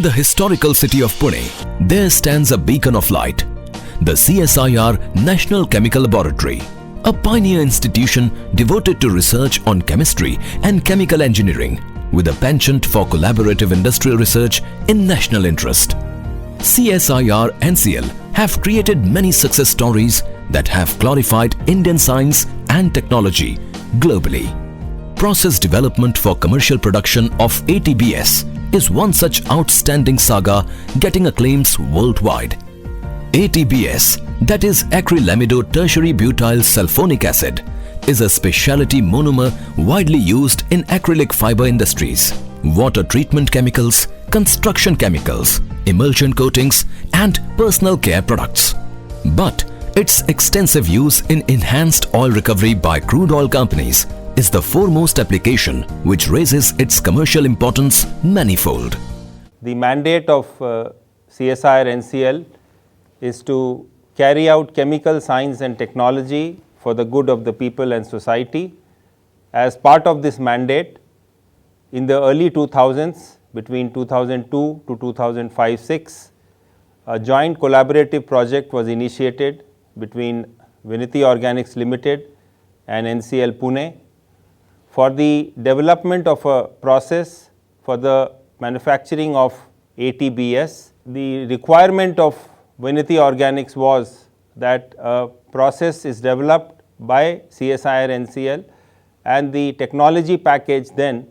the historical city of Pune, there stands a beacon of light, the CSIR National Chemical Laboratory, a pioneer institution devoted to research on chemistry and chemical engineering, with a penchant for collaborative industrial research in national interest. CSIR NCL have created many success stories that have glorified Indian science and technology globally. Process development for commercial production of ATBS is one such outstanding saga getting acclaims worldwide. ATBS, that is acrylamido tertiary butyl sulfonic acid, is a specialty monomer widely used in acrylic fiber industries, water treatment chemicals, construction chemicals, emulsion coatings and personal care products. But its extensive use in enhanced oil recovery by crude oil companies is the foremost application which raises its commercial importance manifold. The mandate of CSIR NCL is to carry out chemical science and technology for the good of the people and society. As part of this mandate, in the early 2000s, between 2002 to 2005-06, a joint collaborative project was initiated between Vinati Organics Limited and NCL Pune for the development of a process for the manufacturing of ATBS. The requirement of Vinati Organics was that a process is developed by CSIR NCL and the technology package then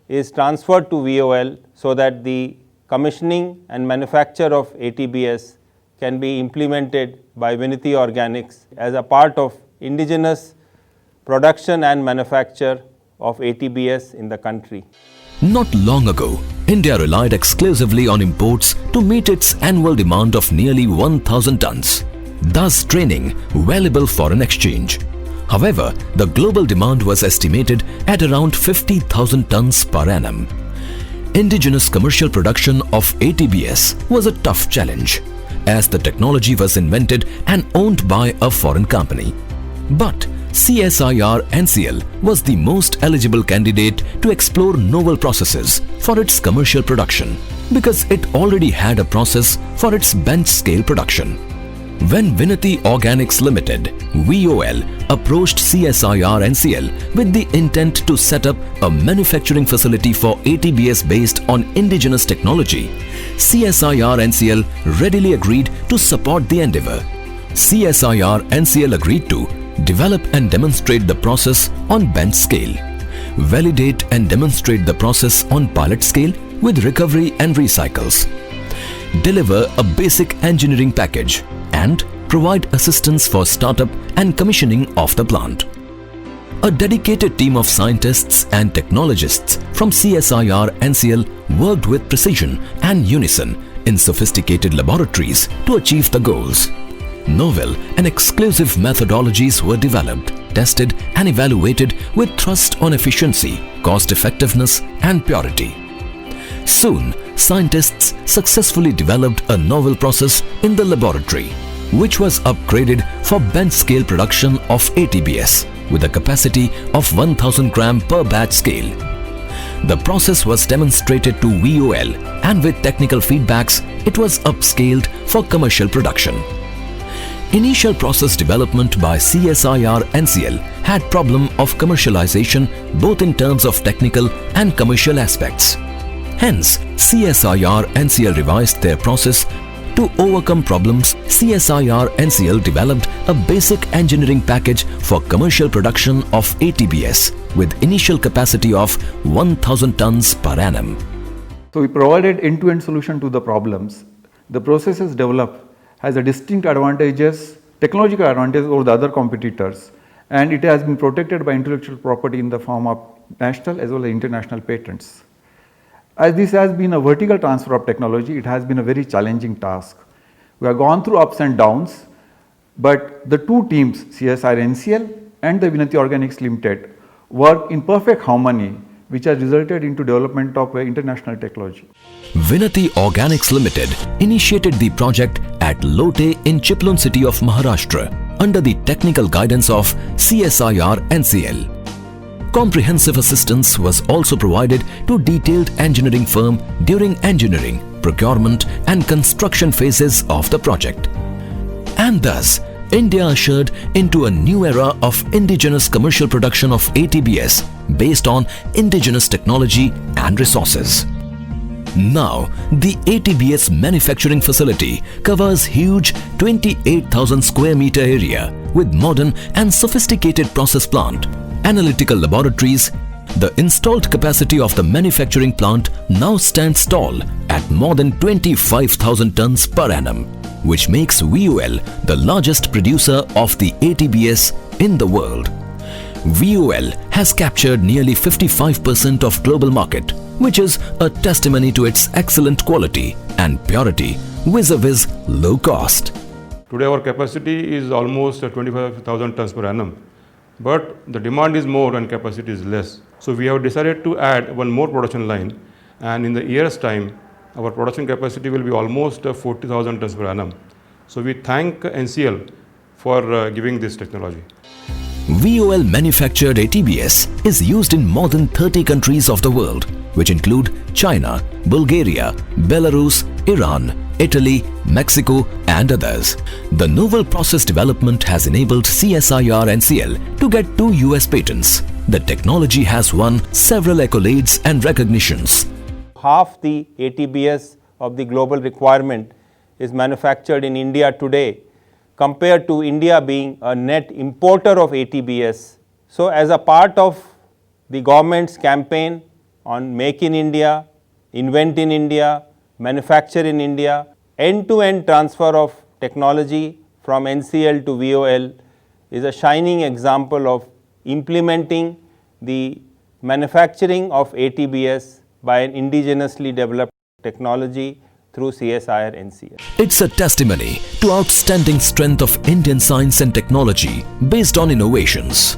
is transferred to VOL so that the commissioning and manufacture of ATBS can be implemented by Vinati Organics as a part of indigenous production and manufacture of ATBS in the country. Not long ago, India relied exclusively on imports to meet its annual demand of nearly 1,000 tons, thus draining valuable foreign exchange. However, the global demand was estimated at around 50,000 tons per annum. Indigenous commercial production of ATBS was a tough challenge, as the technology was invented and owned by a foreign company. But CSIR NCL was the most eligible candidate to explore novel processes for its commercial production because it already had a process for its bench scale production. When Vinati Organics Limited (VOL) approached CSIR NCL with the intent to set up a manufacturing facility for ATBS based on indigenous technology, CSIR NCL readily agreed to support the endeavor. CSIR NCL agreed to develop and demonstrate the process on bench scale, validate and demonstrate the process on pilot scale with recovery and recycles, deliver a basic engineering package, and provide assistance for startup and commissioning of the plant. A dedicated team of scientists and technologists from CSIR NCL worked with precision and unison in sophisticated laboratories to achieve the goals. Novel and exclusive methodologies were developed, tested and evaluated with thrust on efficiency, cost effectiveness and purity. Soon, scientists successfully developed a novel process in the laboratory, which was upgraded for bench scale production of ATBS with a capacity of 1000 gram per batch scale. The process was demonstrated to VOL and with technical feedbacks, it was upscaled for commercial production. Initial process development by CSIR NCL had problem of commercialization both in terms of technical and commercial aspects. Hence, CSIR NCL revised their process. To overcome problems, CSIR NCL developed a basic engineering package for commercial production of ATBS with initial capacity of 1,000 tons per annum. So we provided end-to-end solution to the problems. The processes developed has a distinct advantages, technological advantages over the other competitors, and it has been protected by intellectual property in the form of national as well as international patents. As this has been a vertical transfer of technology, it has been a very challenging task. We have gone through ups and downs, but the two teams, CSIR NCL and the Vinati Organics Limited, work in perfect harmony, which has resulted into development of international technology. Vinati Organics Limited initiated the project at Lote in Chiplun city of Maharashtra under the technical guidance of CSIR NCL. Comprehensive assistance was also provided to detailed engineering firm during engineering, procurement and construction phases of the project. And thus, India ushered into a new era of indigenous commercial production of ATBS based on indigenous technology and resources. Now, the ATBS manufacturing facility covers huge 28,000 square meter area with modern and sophisticated process plant, analytical laboratories. The installed capacity of the manufacturing plant now stands tall at more than 25,000 tons per annum, which makes VOL the largest producer of the ATBS in the world. VOL has captured nearly 55% of global market, which is a testimony to its excellent quality and purity vis-a-vis low cost. Today our capacity is almost 25,000 tons per annum, but the demand is more and capacity is less. So we have decided to add one more production line, and in the year's time our production capacity will be almost 40,000 tons per annum. So we thank NCL for giving this technology. VOL manufactured ATBS is used in more than 30 countries of the world, which include China, Bulgaria, Belarus, Iran, Italy, Mexico and others. The novel process development has enabled CSIR NCL to get 2 US patents. The technology has won several accolades and recognitions. Half the ATBS of the global requirement is manufactured in India today, compared to India being a net importer of ATBS. So as a part of the government's campaign on Make in India, Invent in India, Manufacture in India, end-to-end transfer of technology from NCL to VOL is a shining example of implementing the manufacturing of ATBS by an indigenously developed technology through CSIR NCL. It's a testimony to outstanding strength of Indian science and technology based on innovations.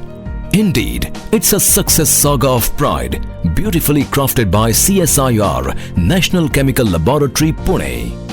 Indeed, it's a success saga of pride, beautifully crafted by CSIR, National Chemical Laboratory, Pune.